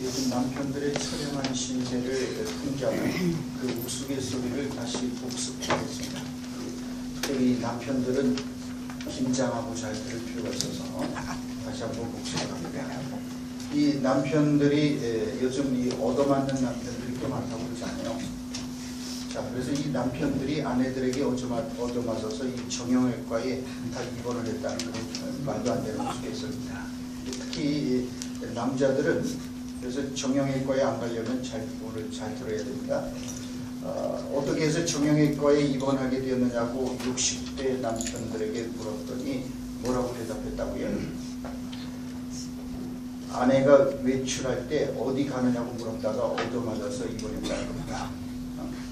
요즘 남편들의 처량한 신세를 풍자하는 그 우스갯소리를 다시 복습하겠습니다. 특별히 남편들은 긴장하고 잘 들을 필요가 있어서 다시 한번 복습을 합니다. 이 남편들이 요즘 이 얻어맞는 남편들이 꽤 많다고 그러잖아요. 자, 그래서 이 남편들이 아내들에게 얻어맞아서 이 정형외과에 다 입원을 했다는 그런 말도 안 되는 우스갯소리입니다. 특히 남자들은 그래서 정형외과에 안 가려면 오늘 잘 들어야 됩니다. 어떻게 해서 정형외과에 입원하게 되었느냐고 60대 남편들에게 물었더니 뭐라고 대답했다고요? 아내가 외출할 때 어디 가느냐고 물었다가 얻어맞아서 입원했다는 겁니다.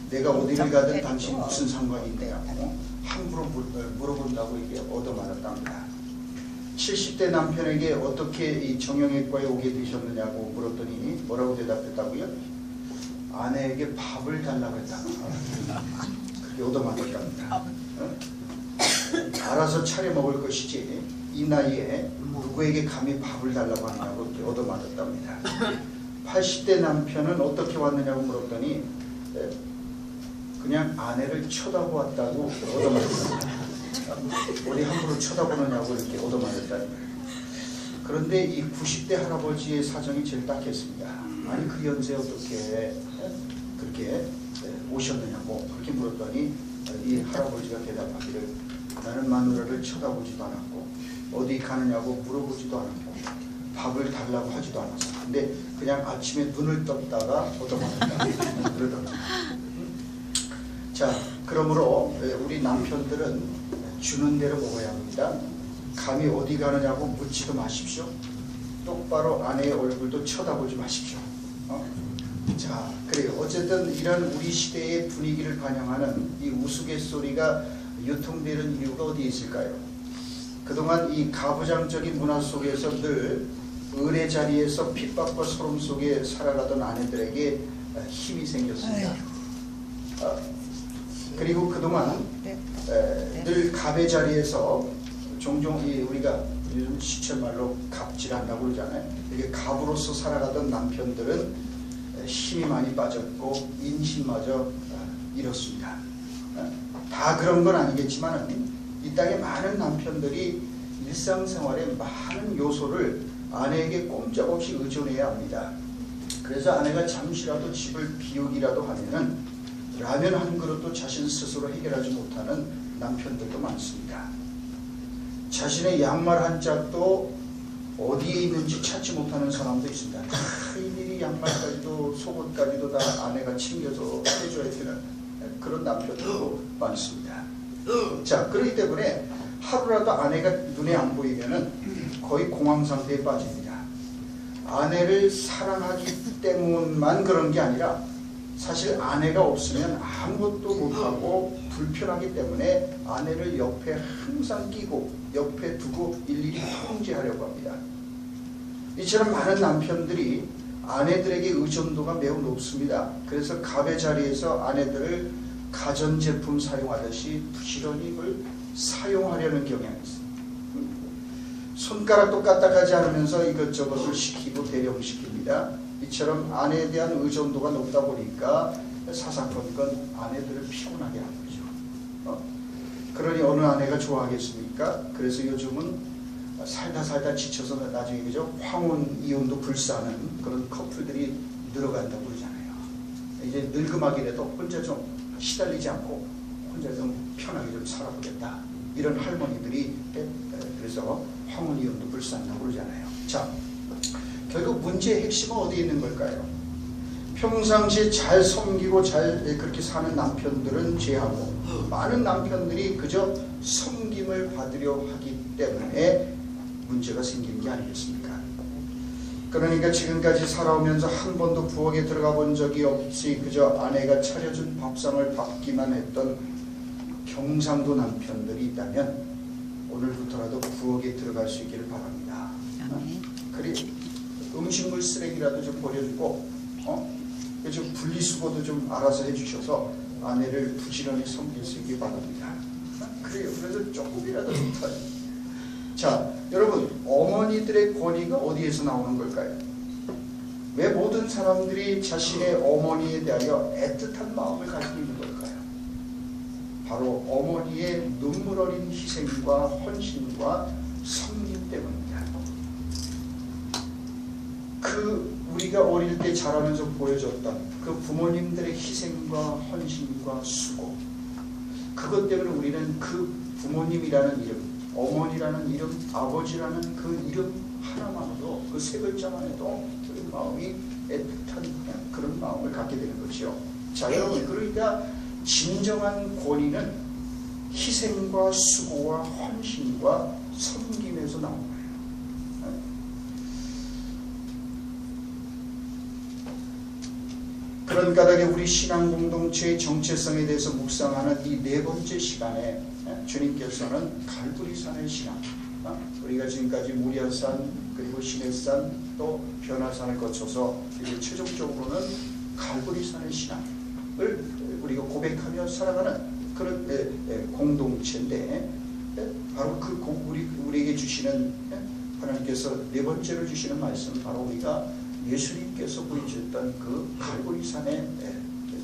내가 어디를 가든 당신 무슨 상관이 있냐고 함부로 물어본다고 이게 얻어맞았답니다. 70대 남편에게 어떻게 이 정형외과에 오게 되셨느냐고 물었더니 뭐라고 대답했다고요? 아내에게 밥을 달라고 했다고 그렇게 얻어맞았답니다. 알아서 차려 먹을 것이지 이 나이에 누구에게 감히 밥을 달라고 하냐고 이렇게 얻어맞았답니다. 80대 남편은 어떻게 왔느냐고 물었더니 그냥 아내를 쳐다보았다고 얻어맞았답니다. 어디 함부로 쳐다보느냐고 이렇게 얻어맞았다는 거예요. 그런데 이 90대 할아버지의 사정이 제일 딱했습니다. 아니 그 연세에 어떻게 그렇게 오셨느냐고 그렇게 물었더니 이 할아버지가 대답하기를 나는 마누라를 쳐다보지도 않았고 어디 가느냐고 물어보지도 않았고 밥을 달라고 하지도 않았어. 근데 그냥 아침에 눈을 떴다가 얻어맞았다 그러더라고요. 자, 그러므로 우리 남편들은 주는 대로 먹어야 합니다. 감히 어디 가느냐고 묻지도 마십시오. 똑바로 아내의 얼굴도 쳐다보지 마십시오. 자, 그래요. 어쨌든 이런 우리 시대의 분위기를 반영하는 이 우스갯소리가 유통되는 이유가 어디에 있을까요? 그동안 이 가부장적인 문화 속에서 늘 을의 자리에서 핍박과 소름 속에 살아가던 아내들에게 힘이 생겼습니다. 그리고 그동안 늘 갑의 자리에서 종종 우리가 요즘 시철말로 갑질한다고 그러잖아요. 이게 갑으로서 살아가던 남편들은 힘이 많이 빠졌고 인신마저 잃었습니다. 다 그런 건 아니겠지만 이 땅에 많은 남편들이 일상생활에 많은 요소를 아내에게 꼼짝없이 의존해야 합니다. 그래서 아내가 잠시라도 집을 비우기라도 하면은 라면 한 그릇도 자신 스스로 해결하지 못하는 남편들도 많습니다. 자신의 양말 한 짝도 어디에 있는지 찾지 못하는 사람도 있습니다. 일일이 양말까지도 속옷까지도 다 아내가 챙겨서 해줘야 되는 그런 남편들도 많습니다. 자, 그렇기 때문에 하루라도 아내가 눈에 안 보이면은 거의 공황 상태에 빠집니다. 아내를 사랑하기 때문만 그런 게 아니라 사실 아내가 없으면 아무것도 못하고 불편하기 때문에 아내를 옆에 항상 끼고 옆에 두고 일일이 통제하려고 합니다. 이처럼 많은 남편들이 아내들에게 의존도가 매우 높습니다. 그래서 갑의 자리에서 아내들을 가전제품 사용하듯이 부지런히 그걸 사용하려는 경향이 있습니다. 손가락도 까딱하지 않으면서 이것저것을 시키고 대령시킵니다. 이처럼 아내에 대한 의존도가 높다 보니까 사사건건 아내들을 피곤하게 하는 거죠. 그러니 어느 아내가 좋아하겠습니까? 그래서 요즘은 살다 지쳐서 나중에 그죠? 황혼 이혼도 불사하는 그런 커플들이 늘어간다고 그러잖아요. 이제 늙음하기라도 혼자 좀 시달리지 않고 혼자 좀 편하게 좀 살아보겠다. 이런 할머니들이 그래서 황혼 이혼도 불사한다고 그러잖아요. 자, 결국 문제의 핵심은 어디에 있는 걸까요? 평상시에 잘 섬기고 잘 그렇게 사는 남편들은 제하고 많은 남편들이 그저 섬김을 받으려 하기 때문에 문제가 생긴 게 아니겠습니까? 그러니까 지금까지 살아오면서 한 번도 부엌에 들어가 본 적이 없이 그저 아내가 차려준 밥상을 받기만 했던 경상도 남편들이 있다면 오늘부터라도 부엌에 들어갈 수 있기를 바랍니다. 그리고 음식물 쓰레기라도 좀 버려주고 좀 분리수거도 좀 알아서 해주셔서 아내를 부지런히 섬길 수 있기 바랍니다. 그래요. 그래서 조금이라도 더. 자, 여러분 어머니들의 권위가 어디에서 나오는 걸까요? 왜 모든 사람들이 자신의 어머니에 대하여 애틋한 마음을 가지고 있는 걸까요? 바로 어머니의 눈물 어린 희생과 헌신과 섬김 때문입니다. 우리가 어릴 때 자라면서 보여줬던 그 부모님들의 희생과 헌신과 수고, 그것 때문에 우리는 그 부모님이라는 이름, 어머니라는 이름, 아버지라는 그 이름 하나만으로, 그 세 글자만 해도 우리 마음이 애틋한 그런 마음을 갖게 되는 거죠. 자, 여러분, 그러니까 진정한 권위는 희생과 수고와 헌신과 섬김에서 나온 거예요. 그런 까닭에 우리 신앙 공동체의 정체성에 대해서 묵상하는 이 네 번째 시간에 주님께서는 갈보리산의 신앙, 우리가 지금까지 모리아산, 그리고 시내산, 또 변화산을 거쳐서 이제 최종적으로는 갈보리산의 신앙을 우리가 고백하며 살아가는 그런 공동체인데, 바로 우리에게 주시는, 하나님께서 네 번째로 주시는 말씀은 바로 우리가 예수님께서 보여주셨던 그 갈보리산의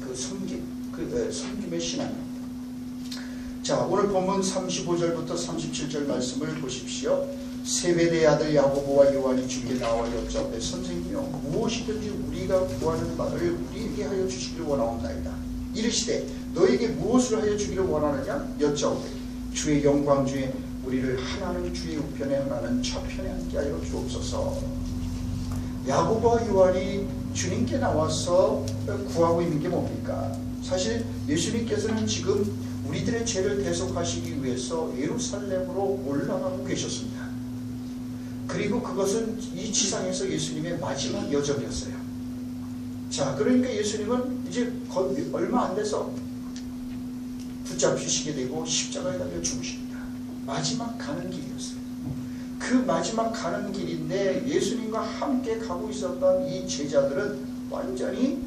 그 섬김의 신앙입니다. 자, 오늘 본문 35절부터 37절 말씀을 보십시오. 세베대의 아들 야고보와 요한이 주께 나와 여쭤되, 선생님이여, 무엇이든지 우리가 구하는 바를 우리에게 하여 주시기를 원하옵나이다. 이르시되, 너에게 무엇을 하여 주기를 원하느냐? 여짜오되, 주의 영광 중에 우리를 하나는 주의 우편에 하나는 좌편에 앉게 하여 주옵소서. 야고보와 요한이 주님께 나와서 구하고 있는 게 뭡니까? 사실 예수님께서는 지금 우리들의 죄를 대속하시기 위해서 예루살렘으로 올라가고 계셨습니다. 그리고 그것은 이 지상에서 예수님의 마지막 여정이었어요. 자, 그러니까 예수님은 이제 얼마 안 돼서 붙잡히시게 되고 십자가에 달려 죽으십니다. 마지막 가는 길이었어요. 그 마지막 가는 길인데 예수님과 함께 가고 있었던 이 제자들은 완전히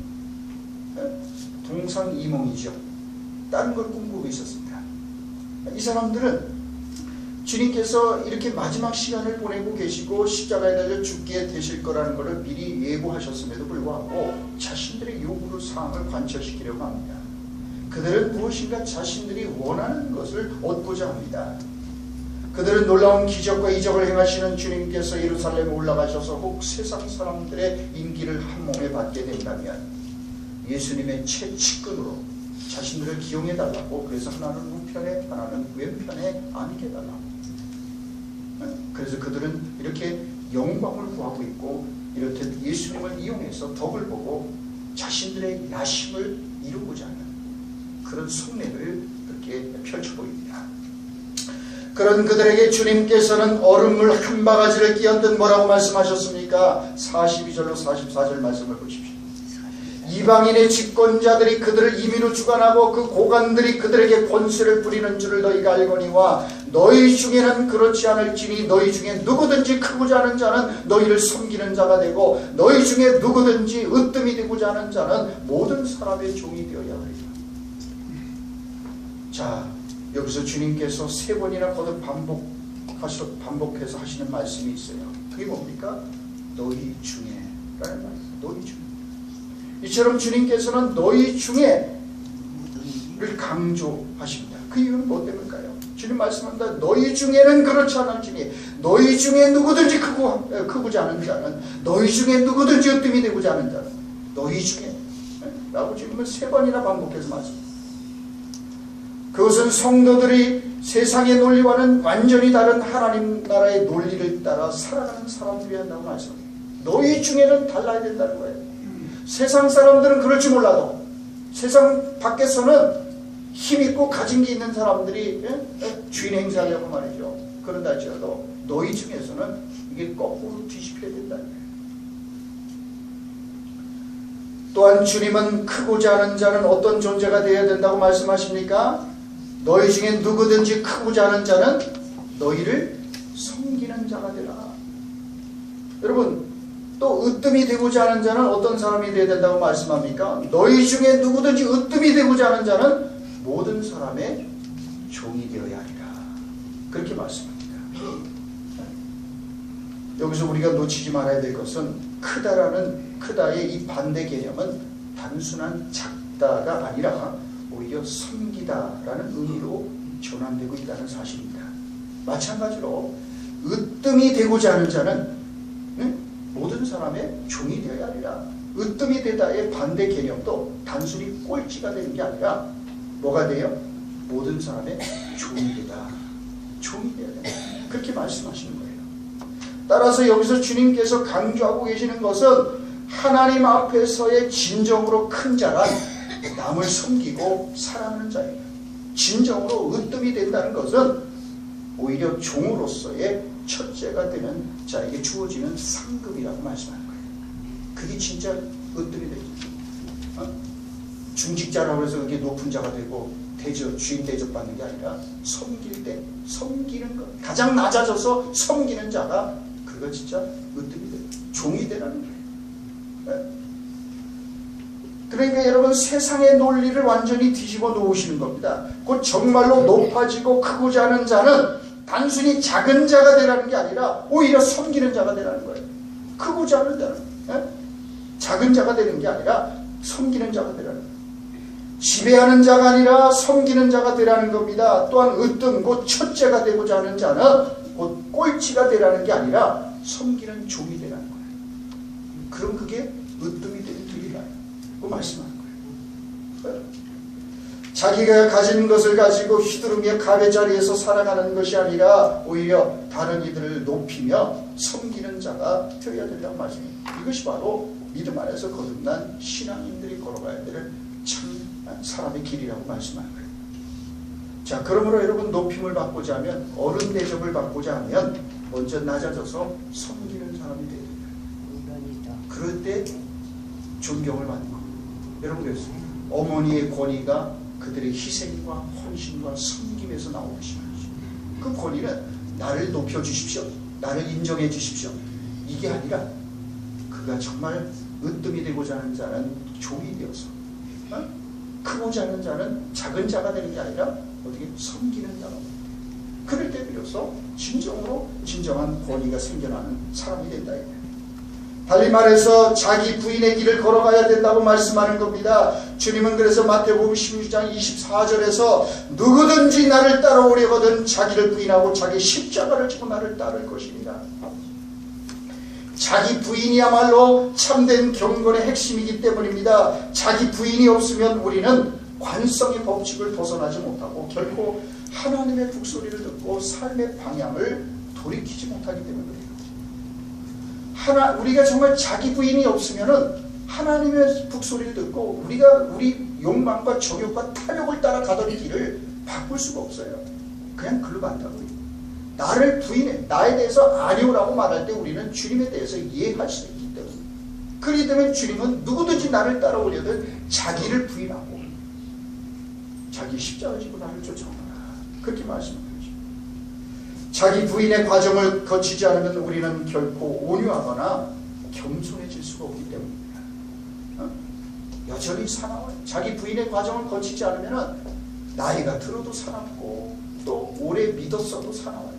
동상이몽이죠. 다른 걸 꿈꾸고 있었습니다. 이 사람들은 주님께서 이렇게 마지막 시간을 보내고 계시고 십자가에 달려 죽게 되실 거라는 것을 미리 예고하셨음에도 불구하고 자신들의 요구 사항을 관철시키려고 합니다. 그들은 무엇인가 자신들이 원하는 것을 얻고자 합니다. 그들은 놀라운 기적과 이적을 행하시는 주님께서 예루살렘에 올라가셔서 혹 세상 사람들의 인기를 한 몸에 받게 된다면 예수님의 채찍근으로 자신들을 기용해달라고, 그래서 하나는 우편에 하나는 왼편에 앉게 해달라고. 그래서 그들은 이렇게 영광을 구하고 있고, 이렇듯 예수님을 이용해서 덕을 보고 자신들의 야심을 이루고자 하는 그런 속내를 이렇게 펼쳐 보입니다. 그런 그들에게 주님께서는 얼음물 한 바가지를 끼얹듯 뭐라고 말씀하셨습니까? 42절로 44절 말씀을 보십시오. 이방인의 집권자들이 그들을 임의로 주관하고 그 고관들이 그들에게 권세를 부리는 줄을 너희가 알거니와 너희 중에는 그렇지 않을지니 너희 중에 누구든지 크고자 하는 자는 너희를 섬기는 자가 되고 너희 중에 누구든지 으뜸이 되고자 하는 자는 모든 사람의 종이 되어야 하리라. 자, 여기서 주님께서 세 번이나 거듭 반복해서 하시는 말씀이 있어요. 그게 뭡니까? 너희 중에 라는 말씀. 너희 중에. 이처럼 주님께서는 너희 중에를 강조하십니다. 그 이유는 뭐 때문일까요? 주님 말씀합니다. 너희 중에는 그렇지 않을지니 너희 중에 누구든지 크고자 하는 자는, 너희 중에 누구든지 으뜸이 되고자 하는 자는, 너희 중에 라고 주님은 세 번이나 반복해서 말씀합니다. 그것은 성도들이 세상의 논리와는 완전히 다른 하나님 나라의 논리를 따라 살아가는 사람들이 한다고 말씀합니다. 너희 중에는 달라야 된다는 거예요. 세상 사람들은 그럴지 몰라도 세상 밖에서는 힘있고 가진 게 있는 사람들이 주인 행세하려고 말이죠. 그런다 할지라도 너희 중에서는 이게 거꾸로 뒤집혀야 된다는 거예요. 또한 주님은 크고자 하는 자는 어떤 존재가 되어야 된다고 말씀하십니까? 너희 중에 누구든지 크고자 하는 자는 너희를 섬기는 자가 되라. 여러분, 또 으뜸이 되고자 하는 자는 어떤 사람이 되어야 된다고 말씀합니까? 너희 중에 누구든지 으뜸이 되고자 하는 자는 모든 사람의 종이 되어야 하리라. 그렇게 말씀합니다. 여기서 우리가 놓치지 말아야 될 것은 크다의 이 반대 개념은 단순한 작다가 아니라 오히려 섬기다라는 의미로 전환되고 있다는 사실입니다. 마찬가지로 으뜸이 되고자 하는 자는 모든 사람의 종이 되어야 하리라. 으뜸이 되다의 반대 개념도 단순히 꼴찌가 되는 게 아니라 뭐가 돼요? 모든 사람의 종이 되다. 종이 되어야 된다. 그렇게 말씀하시는 거예요. 따라서 여기서 주님께서 강조하고 계시는 것은 하나님 앞에서의 진정으로 큰 자란 남을 섬기고 사랑하는 자예요. 진정으로 으뜸이 된다는 것은 오히려 종으로서의 첫째가 되는 자에게 주어지는 상급이라고 말씀하는 거예요. 그게 진짜 으뜸이 되죠. 중직자라고 해서 그게 높은 자가 되고 주인 대접받는 게 아니라 섬길 때 섬기는 것, 가장 낮아져서 섬기는 자가 그거 진짜 으뜸이 돼요. 종이 되라는 거예요. 그러니까 여러분, 세상의 논리를 완전히 뒤집어 놓으시는 겁니다. 곧 정말로 높아지고 크고자 하는 자는 단순히 작은 자가 되라는 게 아니라 오히려 섬기는 자가 되라는 거예요. 크고자 하는 자는 작은 자가 되는 게 아니라 섬기는 자가 되라는 거예요. 지배하는 자가 아니라 섬기는 자가 되라는 겁니다. 또한 으뜸, 곧 첫째가 되고자 하는 자는 곧 꼴찌가 되라는 게 아니라 섬기는 종이 되라는 거예요. 그럼 그게 으뜸이 되는 길이라고 말씀하는 거예요. 자기가 가진 것을 가지고 휘두르며 갑의 자리에서 살아가는 것이 아니라 오히려 다른 이들을 높이며 섬기는 자가 되어야 된다고 말씀해요. 이것이 바로 믿음 안에서 거듭난 신앙인들이 걸어가야 될 참 사람의 길이라고 말씀하는 거예요. 자, 그러므로 여러분, 높임을 받고자 하면, 어른 대접을 받고자 하면 먼저 낮아져서 섬기는 사람이 돼야 됩니다. 그럴 때 존경을 받는 겁니다. 여러분, 그래서 어머니의 권위가 그들의 희생과 헌신과 섬김에서 나오는 것이 말이죠. 그 권위는 나를 높여주십시오, 나를 인정해 주십시오, 이게 아니라 그가 정말 으뜸이 되고자 하는 자는 종이 되어서, 크고자 하는 자는 작은 자가 되는 게 아니라 어떻게 섬기는 자가, 그럴 때 비로소 진정한 권위가 생겨나는 사람이 된다. 달리 말해서 자기 부인의 길을 걸어가야 된다고 말씀하는 겁니다. 주님은 그래서 마태복음 16장 24절에서 누구든지 나를 따라오려거든 자기를 부인하고 자기 십자가를 지고 나를 따를 것입니다. 자기 부인이야말로 참된 경건의 핵심이기 때문입니다. 자기 부인이 없으면 우리는 관성의 법칙을 벗어나지 못하고 결코 하나님의 북소리를 듣고 삶의 방향을 돌이키지 못하기 때문입니다. 우리가 정말 자기 부인이 없으면은 하나님의 북소리를 듣고 우리 욕망과 정욕과 탐욕을 따라 가던 길을 바꿀 수가 없어요. 그냥 글로 간다고요. 나를 부인해, 나에 대해서 아니오라고 말할 때 우리는 주님에 대해서 이해할 수 있기 때문에, 그렇기 때문에 주님은 누구든지 나를 따라오려든 자기를 부인하고 자기 십자가를 지고 나를 쫓아오라, 그렇게 말씀합니다. 자기 부인의 과정을 거치지 않으면 우리는 결코 온유하거나 겸손해질 수가 없기 때문입니다. 여전히 사나워요. 자기 부인의 과정을 거치지 않으면 나이가 들어도 사납고 또 오래 믿었어도 사나워요.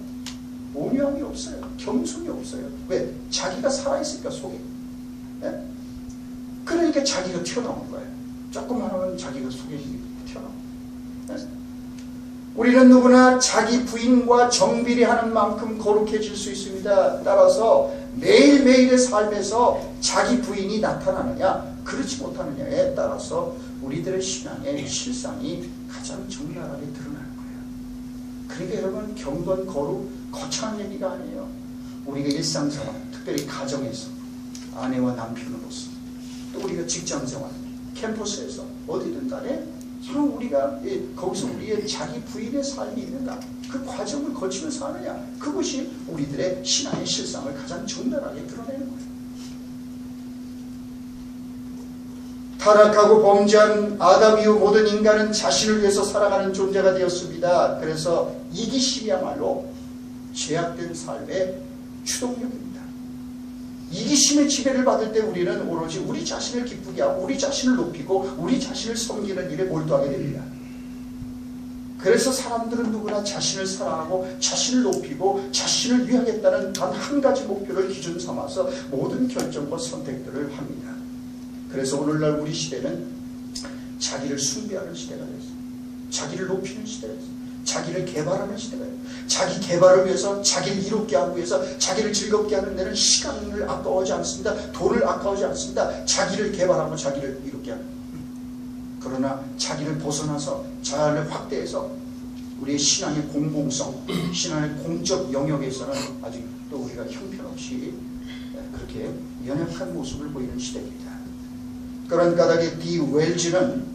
온유함이 없어요. 겸손이 없어요. 왜? 자기가 살아있으니까 속에. 네? 그러니까 자기가 튀어나오는 거예요. 조금만 하면 자기가 속에 튀어나오는 거예요. 네? 우리는 누구나 자기 부인과 정비례 하는 만큼 거룩해질 수 있습니다. 따라서 매일매일의 삶에서 자기 부인이 나타나느냐 그렇지 못하느냐에 따라서 우리들의 신앙의 실상이 가장 적나라하게 드러나는 거예요. 그러니까 여러분, 경건, 거룩, 거창한 얘기가 아니에요. 우리가 일상생활, 특별히 가정에서 아내와 남편으로서, 또 우리가 직장생활, 캠퍼스에서 어디든 간에 우리가 거기서 우리의 자기 부인의 삶이 있는가, 그 과정을 거치면서 하느냐, 그것이 우리들의 신앙의 실상을 가장 적나라하게 드러내는 거예요. 타락하고 범죄한 아담 이후 모든 인간은 자신을 위해서 살아가는 존재가 되었습니다. 그래서 이기심이야말로 죄악된 삶의 추동력입니다. 이기심의 지배를 받을 때 우리는 오로지 우리 자신을 기쁘게 하고 우리 자신을 높이고 우리 자신을 섬기는 일에 몰두하게 됩니다. 그래서 사람들은 누구나 자신을 사랑하고 자신을 높이고 자신을 위하겠다는 단 한 가지 목표를 기준 삼아서 모든 결정과 선택들을 합니다. 그래서 오늘날 우리 시대는 자기를 숭배하는 시대가 됐어요. 자기를 높이는 시대가 됐어요. 자기를 개발하는 시대가 됐어요. 자기 개발을 위해서, 자기를 이롭게 하기 위해서, 자기를 즐겁게 하는 데는 시간을 아까워하지 않습니다. 돈을 아까워하지 않습니다. 자기를 개발하고 자기를 이롭게 하는. 그러나 자기를 벗어나서 자아를 확대해서 우리의 신앙의 공공성, 신앙의 공적 영역에서는 아직도 우리가 형편없이 그렇게 연약한 모습을 보이는 시대입니다. 그런 까닭에 디 웰즈는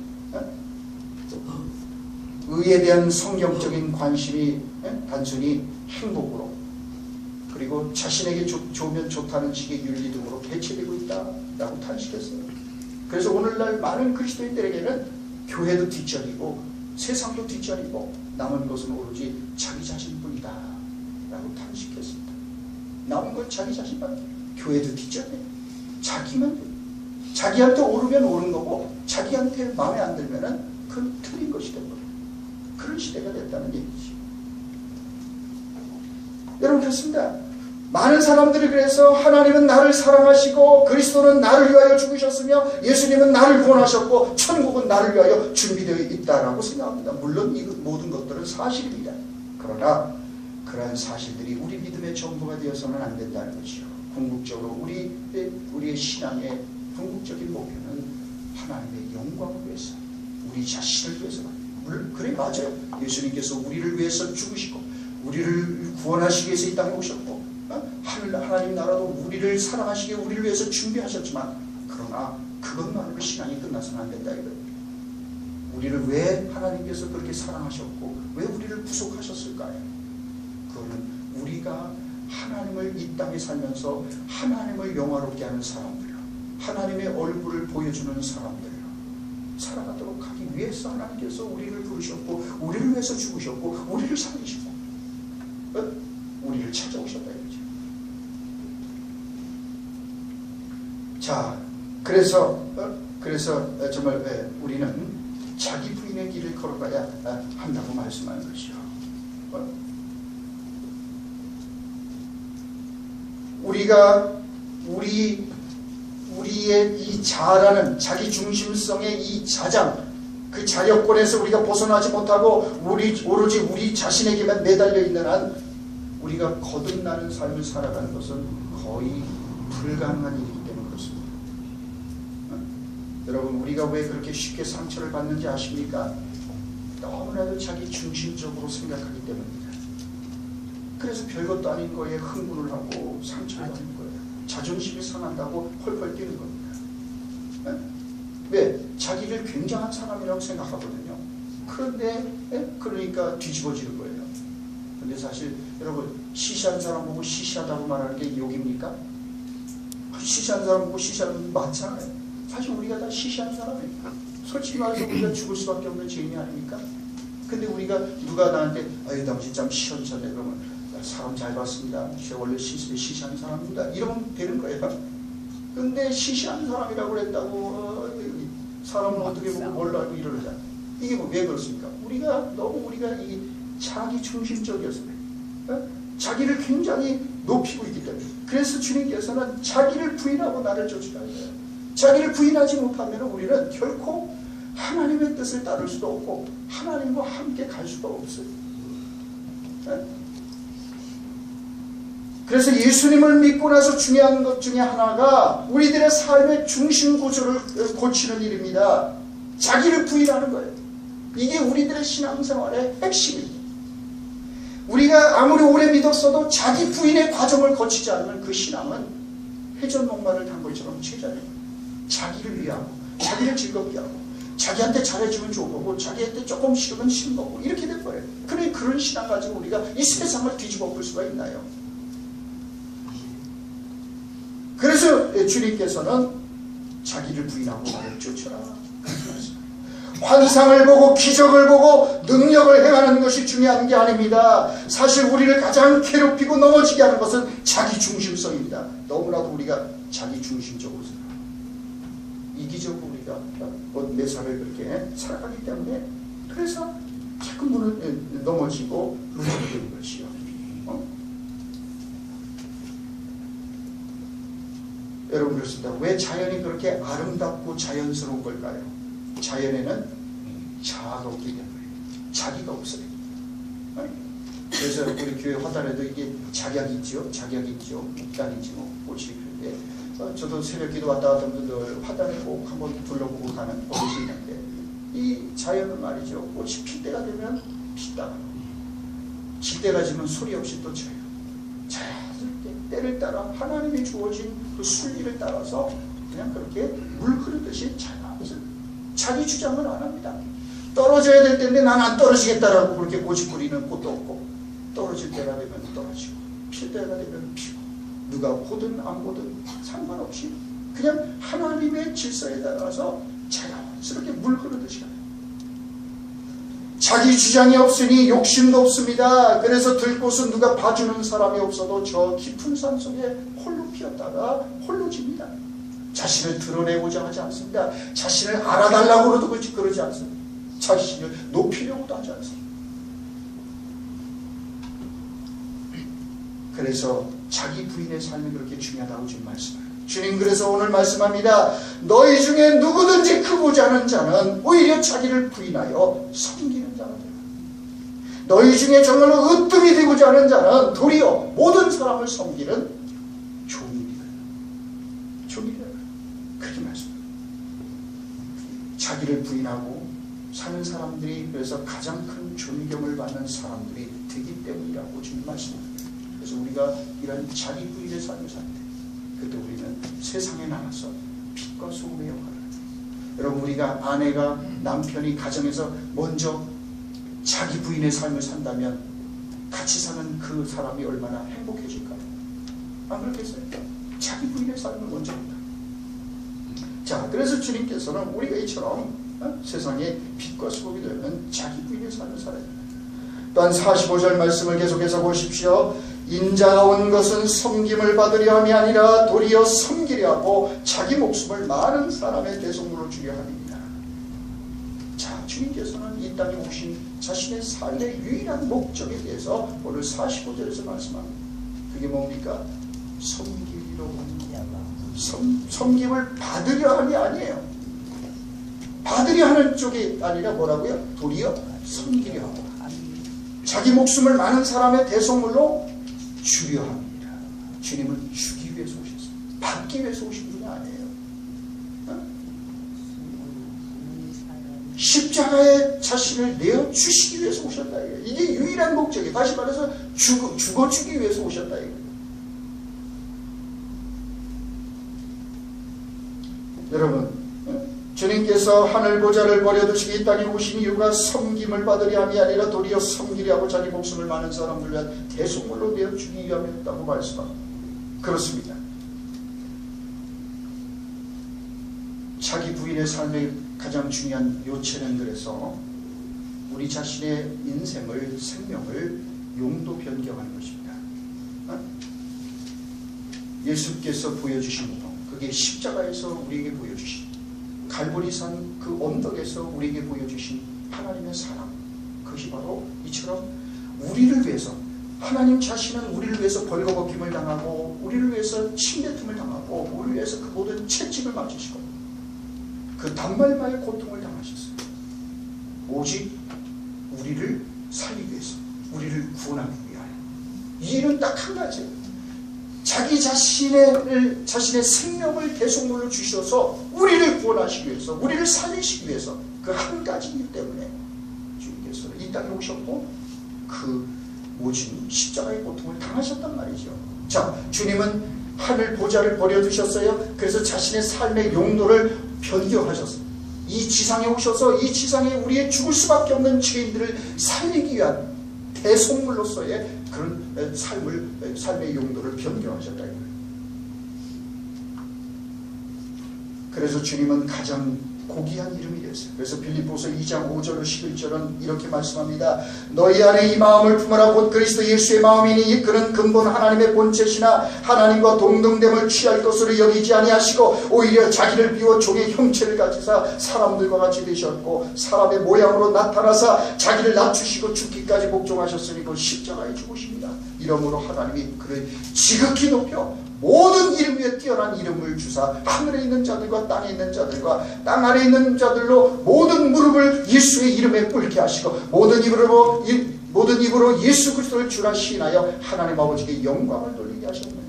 의에 대한 성경적인 관심이 단순히 행복으로 그리고 자신에게 좋으면 좋다는 식의 윤리 등으로 개최되고 있다라고 탄식했어요. 그래서 오늘날 많은 그리스도인들에게는 교회도 뒷전이고 세상도 뒷전이고 남은 것은 오로지 자기 자신뿐이다 라고 탄식했습니다. 남은 건 자기 자신만. 교회도 뒷전이에요. 자기만 돼요. 자기한테 오르면 오른 거고 자기한테 마음에 안 들면은 그건 틀린 것이 된 거예요. 그런 시대가 됐다는 얘기지. 여러분 그렇습니다. 많은 사람들이 그래서 하나님은 나를 사랑하시고 그리스도는 나를 위하여 죽으셨으며 예수님은 나를 구원하셨고 천국은 나를 위하여 준비되어 있다라고 생각합니다. 물론 이 모든 것들은 사실입니다. 그러나 그러한 사실들이 우리 믿음의 전부가 되어서는 안 된다는 것이요. 궁극적으로 우리의 신앙의 궁극적인 목표는 하나님의 영광을 위해서, 우리 자신을 위해서만. 그래 맞아요. 예수님께서 우리를 위해서 죽으시고 우리를 구원하시기 위해서 이 땅에 오셨고 하나님 나라도 우리를 사랑하시기에 우리를 위해서 준비하셨지만 그러나 그것만으로 신앙이 끝나서는 안 된다 이거예요. 우리를 왜 하나님께서 그렇게 사랑하셨고 왜 우리를 구속하셨을까요? 그거는 우리가 하나님을 이 땅에 살면서 하나님을 영화롭게 하는 사람들로 하나님의 얼굴을 보여주는 사람들로 살아가도록 하기 위해서 하나님께서 우리를 부르셨고 우리를 위해서 죽으셨고 우리를 살리시고 우리를 찾아오셨다 이거죠. 자, 그래서 정말 우리는 자기 부인의 길을 걸어가야 한다고 말씀하는 것이요. 우리의 이 자아라는 자기 중심성의 이 자장, 그 자력권에서 우리가 벗어나지 못하고 오로지 우리 자신에게만 매달려 있는 한 우리가 거듭나는 삶을 살아가는 것은 거의 불가능한 일이기 때문에 그렇습니다. 여러분 우리가 왜 그렇게 쉽게 상처를 받는지 아십니까? 너무나도 자기 중심적으로 생각하기 때문입니다. 그래서 별것도 아닌 거에 흥분을 하고 상처를 받는 거예요. 자존심이 상한다고 펄펄 뛰는 겁니다. 왜? 자기를 굉장한 사람이라고 생각하거든요. 그런데 그러니까 뒤집어지는 거예요. 근데 사실 여러분 시시한 사람 보고 시시하다고 말하는 게 욕입니까? 시시한 사람 보고 시시하면 많잖아요. 사실 우리가 다 시시한 사람이에요. 솔직히 말해서 우리가 죽을 수밖에 없는 죄인이 아닙니까? 근데 우리가 누가 나한테 아유 당신 참 시원찮네 그러면 사람 잘 봤습니다. 제가 원래 시시한 사람입니다. 이러면 되는 거예요. 근데 시시한 사람이라고 그랬다고 사람은 어떻게 보고 뭘 알고 이러자. 이게 왜 그렇습니까? 우리가 이 자기 중심적이어서 그래요. 자기를 굉장히 높이고 있기 때문에. 그래서 주님께서는 자기를 부인하고 나를 쫓으라는 거예요. 자기를 부인하지 못하면 우리는 결코 하나님의 뜻을 따를 수도 없고 하나님과 함께 갈 수도 없어요. 그래서 예수님을 믿고 나서 중요한 것 중에 하나가 우리들의 삶의 중심 구조를 고치는 일입니다. 자기를 부인하는 거예요. 이게 우리들의 신앙생활의 핵심입니다. 우리가 아무리 오래 믿었어도 자기 부인의 과정을 거치지 않으면 그 신앙은 회전 목마를 탄 것처럼 최전입니다. 자기를 위하고 자기를 즐겁게 하고 자기한테 잘해주면 좋은 거고 자기한테 조금 싫으면 싫은 거고 이렇게 될 거예요. 그런 신앙 가지고 우리가 이 세상을 뒤집어 엎을 수가 있나요? 그래서 주님께서는 자기를 부인하고 나를 쫓아라. 환상을 보고 기적을 보고 능력을 행하는 것이 중요한 게 아닙니다. 사실 우리를 가장 괴롭히고 넘어지게 하는 것은 자기 중심성입니다. 너무나도 우리가 자기 중심적으로 살아요. 이기적으로 우리가 매사를 그렇게 살아가기 때문에 그래서 자꾸 자꾸 넘어지고 무너지는 것이요. 여러분 그렇습니다. 왜 자연이 그렇게 아름답고 자연스러운 걸까요? 자연에는 자아가 없기 때문에, 자기가 없어요. 그래서 우리 교회 화단에도 이게 작약이 있죠. 작약이 있죠. 목단이지 뭐 꽃이 피는데 저도 새벽 기도 왔다 갔다 하면서 늘 화단에 꼭 한번 둘러보고 가는 버릇이 있는데, 이 자연은 말이죠. 꽃이 필 때가 되면 피다가 질 때가 지면 소리 없이 또 져요. 자연스럽게 때를 따라 하나님이 주어진 그 순리를 따라서 그냥 그렇게 물 흐르듯이 자연스럽게 자기 주장을 안 합니다. 떨어져야 될 때인데 난 안 떨어지겠다라고 그렇게 고집 부리는 꽃도 없고, 떨어질 때가 되면 떨어지고 필 때가 되면 피고, 누가 보든 안 보든 상관없이 그냥 하나님의 질서에 따라서 자연스럽게 물 흐르듯이 가요. 자기 주장이 없으니 욕심도 없습니다. 그래서 들꽃은 누가 봐주는 사람이 없어도 저 깊은 산 속에 홀로 피었다가 홀로 집니다. 자신을 드러내고자 하지 않습니다. 자신을 알아달라고도 그러지 않습니다. 자신을 높이려고도 하지 않습니다. 그래서 자기 부인의 삶이 그렇게 중요하다고 주님 말씀해요. 주님 그래서 오늘 말씀합니다. 너희 중에 누구든지 크고자 하는 자는 오히려 자기를 부인하여 섬기는 자가 되라. 너희 중에 정말로 으뜸이 되고자 하는 자는 도리어 모든 사람을 섬기는 종이 되라. 종이 되라. 그렇게 말씀합니다. 자기를 부인하고 사는 사람들이 그래서 가장 큰 존경을 받는 사람들이 되기 때문이라고 주님 말씀합니다. 그래서 우리가 이런 자기 부인의 삶을 살 때 그때 우리는 세상에 나가서 빛과 소금의 역할을 합니다. 여러분 우리가 아내가 남편이 가정에서 먼저 자기 부인의 삶을 산다면 같이 사는 그 사람이 얼마나 행복해질까요? 안 그렇겠어요? 자기 부인의 삶을 먼저 한다. 자, 그래서 주님께서는 우리가 이처럼 세상에 빛과 소금이 되는 자기 부인의 삶을 살아야 됩니다. 또한 45절 말씀을 계속해서 보십시오. 인자가 온 것은 섬김을 받으려 함이 아니라 도리어 섬기려 하고 자기 목숨을 많은 사람의 대속물로 주려 함입니다. 자, 주님께서는 이 땅에 오신 자신의 삶의 유일한 목적에 대해서 오늘 45절에서 말씀합니다. 그게 뭡니까? 섬기려 합니다. 섬김을 받으려 함이 아니에요. 받으려 하는 쪽이 아니라 뭐라고요? 도리어 섬기려 하고 자기 목숨을 많은 사람의 대속물로 주려 합니다. 주님은 주기 위해서 오셨어요. 받기 위해서 오신 분이 아니에요. 십자가에 자신을 내어주시기 위해서 오셨다. 이게 유일한 목적이에요. 다시 말해서 죽어주기 위해서 오셨다. 여러분 주님께서 하늘 보좌를 버려두시기 이 땅에 오신 이유가 섬김을 받으려 함이 아니라 도리어 섬기려 하고 자기 목숨을 많은 사람들 위한 대속물로 내어주기 위함이었다고 말씀합니다. 그렇습니다. 자기 부인의 삶의 가장 중요한 요체는 그래서 우리 자신의 인생을, 생명을 용도 변경하는 것입니다. 예수께서 보여주신 것, 그게 십자가에서 우리에게 보여주신 갈보리산 그 언덕에서 우리에게 보여주신 하나님의 사랑, 그것이 바로 이처럼 우리를 위해서 하나님 자신은 우리를 위해서 벌거벗김을 당하고 우리를 위해서 침뱉음을 당하고 우리를 위해서 그 모든 채찍을 맞으시고 그 단말마의 고통을 당하셨어요. 오직 우리를 살리기 위해서, 우리를 구원하기 위하여. 이 일은 딱 한 가지예요. 자기 자신의 생명을 대속물로 주셔서 우리를 구원하시기 위해서, 우리를 살리시기 위해서 그 한 가지이기 때문에 주님께서 이 땅에 오셨고 그 모진 십자가의 고통을 당하셨단 말이죠. 자, 주님은 하늘 보좌를 버려두셨어요. 그래서 자신의 삶의 용도를 변경하셨어요. 이 지상에 오셔서 이 지상에 우리의 죽을 수밖에 없는 죄인들을 살리기 위한 대속물로서의 그런 삶의 용도를 변경하셨다 이거예요. 그래서 주님은 가장 고귀한 이름이 됐어요. 그래서 빌립보서 2장 5절로 11절은 이렇게 말씀합니다. 너희 안에 이 마음을 품으라. 곧 그리스도 예수의 마음이니 그는 근본 하나님의 본체시나 하나님과 동등됨을 취할 것으로 여기지 아니하시고 오히려 자기를 비워 종의 형체를 가지사 사람들과 같이 되셨고 사람의 모양으로 나타나사 자기를 낮추시고 죽기까지 복종하셨으니 그 십자가에 죽으십니다. 이러므로 하나님이 그를 지극히 높여 모든 이름 위에 뛰어난 이름을 주사 하늘에 있는 자들과 땅에 있는 자들과 땅 아래에 있는 자들로 모든 무릎을 예수의 이름에 꿇게 하시고 모든 입으로 예수 그리스도를 주라 시인하여 하나님 아버지께 영광을 돌리게 하셨느니라.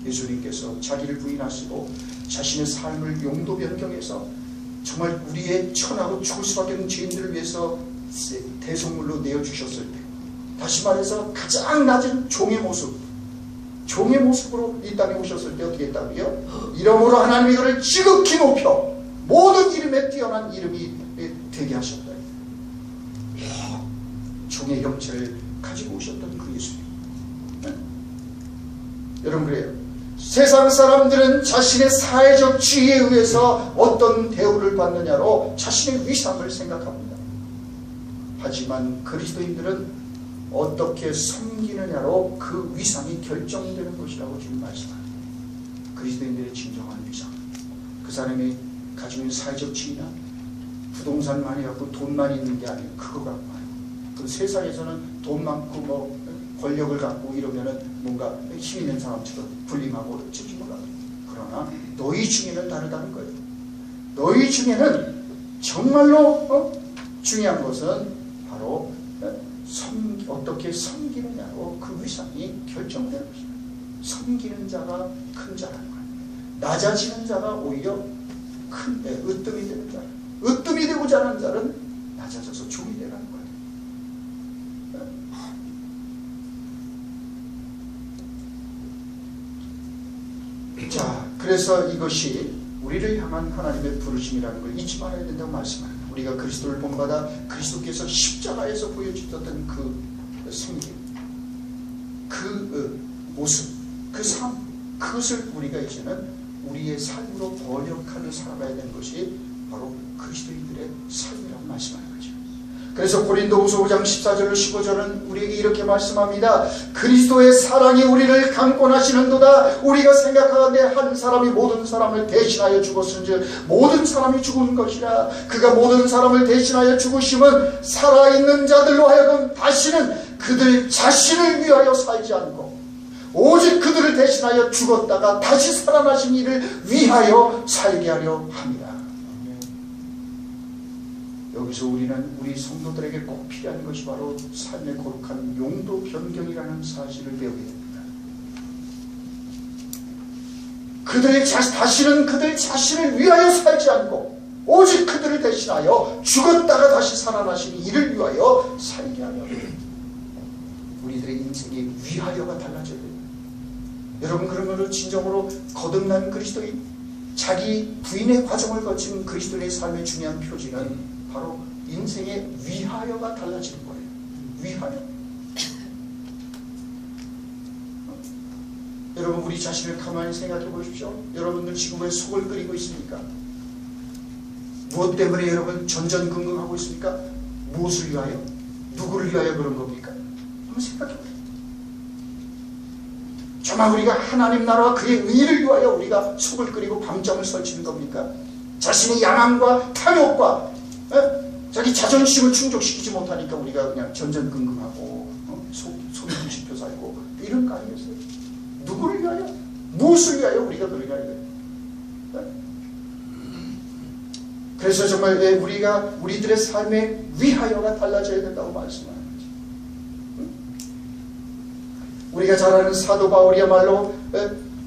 예수님께서 자기를 부인하시고 자신의 삶을 용도 변경해서 정말 우리의 천하고 죽을 수밖에 없는 죄인들을 위해서 대속물로 내어주셨을 때, 다시 말해서 가장 낮은 종의 모습으로 이 땅에 오셨을 때 어떻게 했다고요? 이러므로 하나님이 그를 지극히 높여 모든 이름에 뛰어난 이름이 되게 하셨다. 종의 형체를 가지고 오셨던 그 예수님. 네? 여러분, 그래요. 세상 사람들은 자신의 사회적 지위에 의해서 어떤 대우를 받느냐로 자신의 위상을 생각합니다. 하지만 그리스도인들은 어떻게 섬기느냐로 그 위상이 결정되는 것이라고 지금 말씀합니다. 그리스도인들의 진정한 위상, 그 사람이 가지고 있는 사회적 지위나 부동산 많이 갖고 돈 많이 있는 게 아니에요. 그거 갖고 와요. 그 세상에서는 돈 많고 뭐 권력을 갖고 이러면은 뭔가 힘 있는 사람처럼 불림하고 찍히는 거예요. 그러나 너희 중에는 다르다는 거예요. 너희 중에는 정말로 중요한 것은 바로 어떻게 섬기느냐로 그 위상이 결정되는 것입니다. 섬기는 자가 큰 자라는 거예요. 낮아지는 자가 오히려 으뜸이 되는 자, 으뜸이 되고자 하는 자는 낮아져서 종이 되라는 거예요. 자, 그래서 이것이 우리를 향한 하나님의 부르심이라는 걸 잊지 말아야 된다고 말씀합니다. 우리가 그리스도를 본받아 그리스도께서 십자가에서 보여주셨던 그 섬김, 그 모습, 그 삶, 그것을 우리가 이제는 우리의 삶으로 번역하며 살아가야 되는 것이 바로 그리스도인들의 삶이라고 말씀하는 거죠. 그래서 고린도후서 5장 14절로 15절은 우리에게 이렇게 말씀합니다. 그리스도의 사랑이 우리를 강권하시는도다. 우리가 생각하건대 한 사람이 모든 사람을 대신하여 죽었은즉 모든 사람이 죽은 것이라. 그가 모든 사람을 대신하여 죽으심은 살아있는 자들로 하여금 다시는 그들 자신을 위하여 살지 않고 오직 그들을 대신하여 죽었다가 다시 살아나신 이를 위하여 살게 하려 합니다. 여기서 우리는 우리 성도들에게 꼭 필요한 것이 바로 삶의 거룩한 용도 변경이라는 사실을 배우게 됩니다. 다시는 그들 자신을 위하여 살지 않고 오직 그들을 대신하여 죽었다가 다시 살아나신 이를 위하여 살게 하려 합니다. 우리들의 인생의 위하여가 달라져야 됩니다. 여러분, 그런 것을 진정으로 거듭난 그리스도인, 자기 부인의 과정을 거친 그리스도인의 삶의 중요한 표지는 바로 인생의 위하여가 달라지는 거예요. 위하여. 여러분, 우리 자신을 가만히 생각해 보십시오. 여러분들 지금 왜 속을 끓이고 있습니까? 무엇 때문에 여러분 전전긍긍하고 있습니까? 무엇을 위하여? 누구를 위하여 그런 겁니까? 한번 생각해 보세요. 정말 우리가 하나님 나라와 그의 의를 위하여 우리가 속을 끓이고 밤잠을 설치는 겁니까? 자신의 야망과 탐욕과 자기 자존심을 충족시키지 못하니까 우리가 그냥 전전긍긍하고 손을 뒤집혀 살고 이런 거 아니겠어요? 누구를 위하여? 무엇을 위하여 우리가 그러냐 이거예요. 그래서 정말 우리가 우리들의 삶의 위하여가 달라져야 된다고 말씀하는 거죠. 우리가 잘 아는 사도 바울이야말로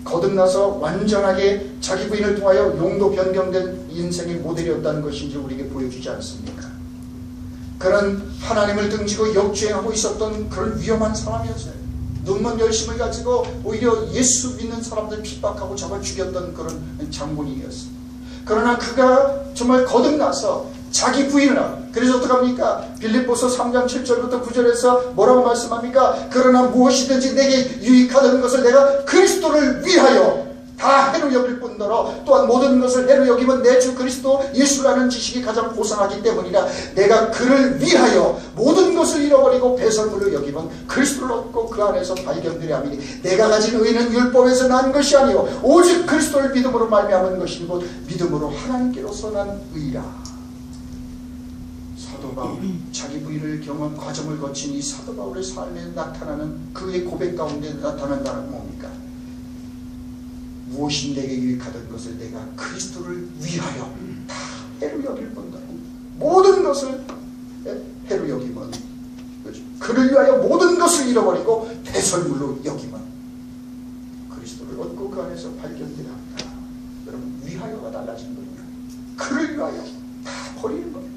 거듭나서 완전하게 자기 부인을 통하여 용도 변경된 인생의 모델이었다는 것인지 우리에게 보여주지 않습니까? 그는 하나님을 등지고 역주행하고 있었던 그런 위험한 사람이었어요. 눈먼 열심을 가지고 오히려 예수 믿는 사람들 핍박하고 잡아 죽였던 그런 장본인이었어요. 그러나 그가 정말 거듭나서 자기 부인을 하고, 그래서 어떡합니까? 빌립보서 3장 7절부터 9절에서 뭐라고 말씀합니까? 그러나 무엇이든지 내게 유익하다는 것을 내가 그리스도를 위하여 다 해로 여길 뿐 뿐더러 또한 모든 것을 해로 여기면 내 주 그리스도 예수라는 지식이 가장 고상하기 때문이라. 내가 그를 위하여 모든 것을 잃어버리고 배설물로 여기면 그리스도를 얻고 그 안에서 발견되려 함이니 내가 가진 의는 율법에서 난 것이 아니요 오직 그리스도를 믿음으로 말미암은 것이니 곧 믿음으로 하나님께로서 난 의라. 사도 바울, 자기 부인을 경험한 과정을 거친 이 사도 바울의 삶에 나타나는 그의 고백 가운데 나타난다는 뭡니까? 무엇이 내게 유익하던 것을 내가 그리스도를 위하여 다 해로 여길 뿐더러 모든 것을 해로 여기면 그를 위하여 모든 것을 잃어버리고 배설물로 여기면 그리스도를 얻고 그 안에서 발견되라 합니다. 여러분, 위하여가 달라진 거예요. 그를 위하여 다 버리는 거예요.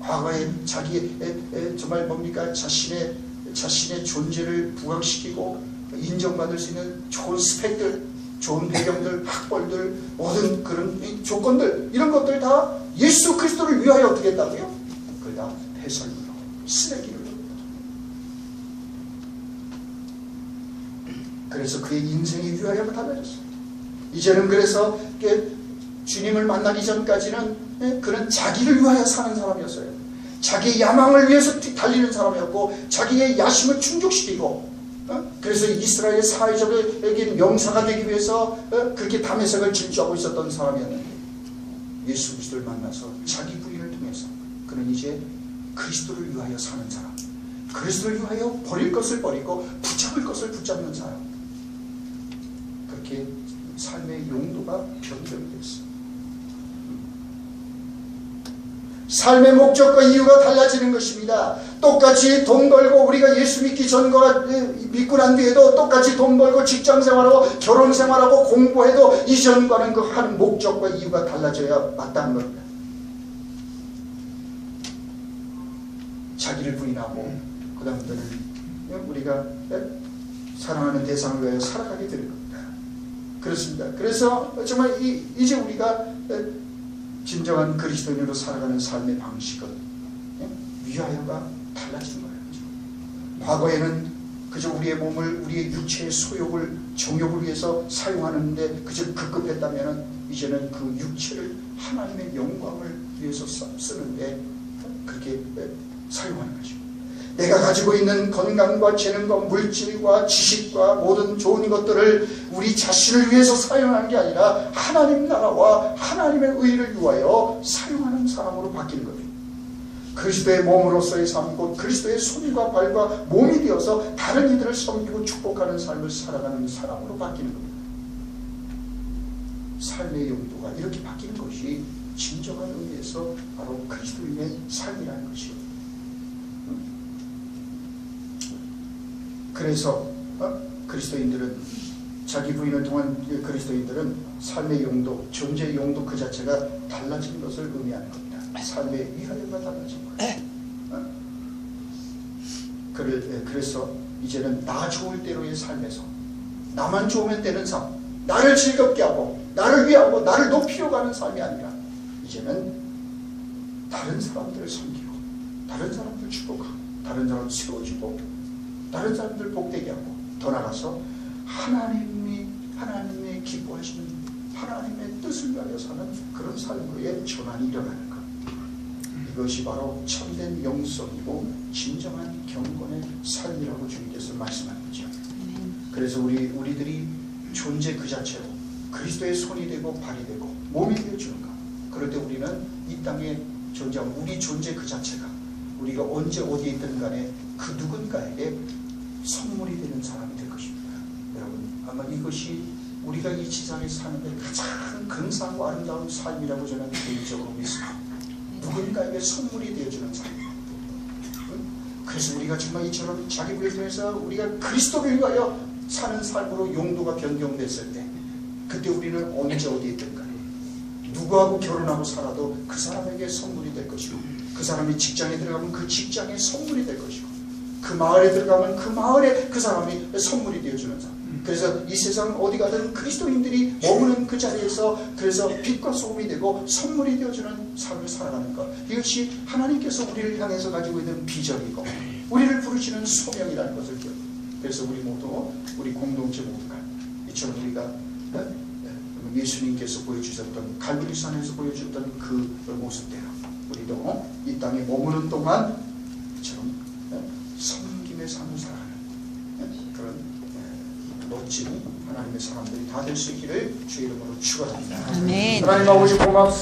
과거에 자기의 정말 뭡니까? 자신의 존재를 부각시키고 인정받을 수 있는 좋은 스펙들, 좋은 배경들, 학벌들, 모든 그런 조건들, 이런 것들 다 예수 그리스도를 위하여 어떻게 했다고요? 그걸 다 배설물로, 쓰레기로. 그래서 그의 인생이 위하여가 달라졌어요. 이제는 그래서 주님을 만나기 전까지는 그는 자기를 위하여 사는 사람이었어요. 자기의 야망을 위해서 달리는 사람이었고 자기의 야심을 충족시키고 그래서 이스라엘의 사회적인 명사가 되기 위해서 그렇게 담에색을 질주하고 있었던 사람이었는데 예수 그리스도를 만나서 자기 부인을 통해서 그는 이제 그리스도를 위하여 사는 사람, 그리스도를 위하여 버릴 것을 버리고 붙잡을 것을 붙잡는 사람, 그렇게 삶의 용도가 변경이 됐어요. 삶의 목적과 이유가 달라지는 것입니다. 똑같이 돈 벌고 우리가 예수 믿기 전과 믿고 난 뒤에도 똑같이 돈 벌고 직장 생활하고 결혼 생활하고 공부해도 이전과는 그 하는 목적과 이유가 달라져야 마땅한 겁니다. 자기를 부인하고 그 다음부터는 우리가 사랑하는 대상을 위하여 살아가게 되는 겁니다. 그렇습니다. 그래서 정말 이제 우리가 진정한 그리스도인으로 살아가는 삶의 방식은 위하여가 달라진 거예요. 과거에는 그저 우리의 몸을, 우리의 육체의 소욕을, 정욕을 위해서 사용하는데 그저 급급했다면 이제는 그 육체를 하나님의 영광을 위해서 쓰는데 그렇게 사용하는 거죠. 내가 가지고 있는 건강과 재능과 물질과 지식과 모든 좋은 것들을 우리 자신을 위해서 사용하는 게 아니라 하나님 나라와 하나님의 의를 위하여 사용하는 사람으로 바뀌는 겁니다. 그리스도의 몸으로서의 삶, 곧 그리스도의 손과 발과 몸이 되어서 다른 이들을 섬기고 축복하는 삶을 살아가는 사람으로 바뀌는 겁니다. 삶의 용도가 이렇게 바뀌는 것이 진정한 의미에서 바로 그리스도인의 삶이라는 것이요. 그래서 그리스도인들은 자기 부인을 통한 그리스도인들은 삶의 용도, 존재의 용도 그 자체가 달라진 것을 의미하는 겁니다. 삶의 위하여가 달라진 거예요. 그래서 이제는 나 좋을 대로의 삶에서 나만 좋으면 되는 삶, 나를 즐겁게 하고 나를 위하고 나를 높이려 가는 삶이 아니라 이제는 다른 사람들을 섬기고 다른 사람들 축복하고 다른 사람을 세워주고 다른 사람들 복되게 하고 더 나아가서 하나님이 기뻐하시는 하나님의 뜻을 위하여 사는 그런 삶으로의 전환이 일어나는 것. 이것이 바로 참된 영성이고 진정한 경건의 삶이라고 주님께서 말씀하는 거죠. 그래서 우리들이 존재 그 자체로 그리스도의 손이 되고 발이 되고 몸이 되어주는 것. 그럴 때 우리는 이 땅에 존재한 우리 존재 그 자체가 우리가 언제 어디에 있든 간에 그 누군가에게 선물이 되는 사람이 될 것입니다. 여러분, 아마 이것이 우리가 이 지상에 사는데 가장 근사하고 아름다운 삶이라고 저는 개인적으로 믿습니다. 누군가에게 선물이 되어주는 삶. 그래서 우리가 정말 이처럼 자기 부인을 통해서 우리가 그리스도를 위하여 사는 삶으로 용도가 변경됐을 때 그때 우리는 언제 어디에 있든 간에 누구하고 결혼하고 살아도 그 사람에게 선물이 될 것이고 그 사람이 직장에 들어가면 그 직장에 선물이 될 것이고 그 마을에 들어가면 그 마을에 그 사람이 선물이 되어주는 사람. 그래서 이 세상 어디 가든 그리스도인들이 머무는 그 자리에서 그래서 빛과 소금이 되고 선물이 되어주는 삶을 살아가는 것. 이것이 하나님께서 우리를 향해서 가지고 있는 비전이고 우리를 부르시는 소명이라는 것을 기억합니다. 그래서 우리 모두 우리 공동체 모두가 이처럼 우리가 예수님께서 보여주셨던 갈보리산에서 보여줬던 그 모습대로 우리도 이 땅에 머무는 동안 이처럼 섬김의 삶을 살아가는 그런 멋진 하나님의 사람들이 다 될 수 있기를 주의 이름으로 축원합니다. 아멘. 하나님 아버지 고맙습니다.